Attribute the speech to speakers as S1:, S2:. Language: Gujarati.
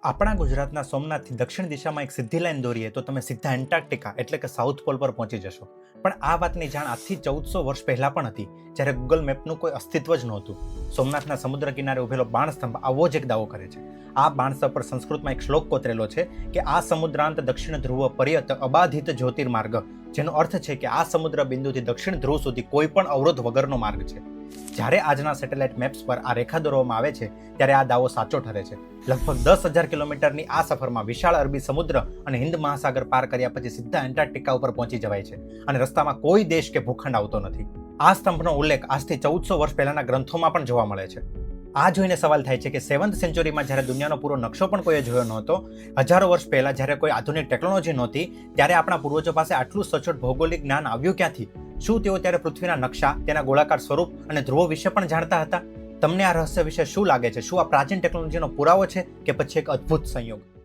S1: આપણા ગુજરાતના સોમનાથથી દક્ષિણ દિશામાં એક સીધી લાઈન દોરીએ તો તમે સીધા એન્ટાર્કટિકા એટલે કે સાઉથ પોલ પર પહોંચી જશો. પણ આ વાતની જાણ આજથી 1400 વર્ષ પહેલા પણ હતી, જ્યારે ગૂગલ મેપનું કોઈ અસ્તિત્વ જ નહોતું. સોમનાથના સમુદ્ર કિનારે ઉભેલો બાણસ્તંભ આવો જ એક દાવો કરે છે. આ બાણસ્તંભ પર સંસ્કૃતમાં એક શ્લોક કોતરેલો છે કે આ સમુદ્રાંત દક્ષિણ ધ્રુવ પર્યત અબાધિત જ્યોતિર્માર્ગ, જેનો અર્થ છે કે આ સમુદ્ર બિંદુથી દક્ષિણ ધ્રુવ સુધી કોઈ પણ અવરોધ વગરનો માર્ગ છે. જ્યારે આજના સેટેલાઇટ મેપ્સ પર આ રેખા દોરવામાં આવે છે ત્યારે આ દાવો સાચો ઠરે છે. લગભગ 10,000 કિલોમીટરની આ સફરમાં વિશાળ અરબી સમુદ્ર અને હિન્દ મહાસાગર પાર કર્યા પછી સીધા એન્ટાર્કટિકા ઉપર પહોંચી જવાય છે અને રસ્તામાં કોઈ દેશ કે ભૂખંડ આવતો નથી. આ સ્તંભનો ઉલ્લેખ આજથી 1400 વર્ષ પહેલાના ગ્રંથોમાં પણ જોવા મળે છે. આ જોઈને સવાલ થાય છે કે 7th સેન્ચુરીમાં જ્યારે દુનિયાનો પૂરો નકશો પણ કોઈએ જોયો નહોતો, હજારો વર્ષ પહેલા જ્યારે કોઈ આધુનિક ટેકનોલોજી નહોતી, ત્યારે આપણા પૂર્વજો પાસે આટલું સચોટ ભૌગોલિક જ્ઞાન આવ્યું ક્યાંથી? શું તેઓ ત્યારે પૃથ્વીના નકશા, તેના ગોળાકાર સ્વરૂપ અને ધ્રુવો વિશે પણ જાણતા હતા? તમને આ રહસ્ય વિશે શું લાગે છે? શું આ પ્રાચીન ટેકનોલોજીનો પુરાવો છે કે પછી એક અદ્ભુત સંયોગ?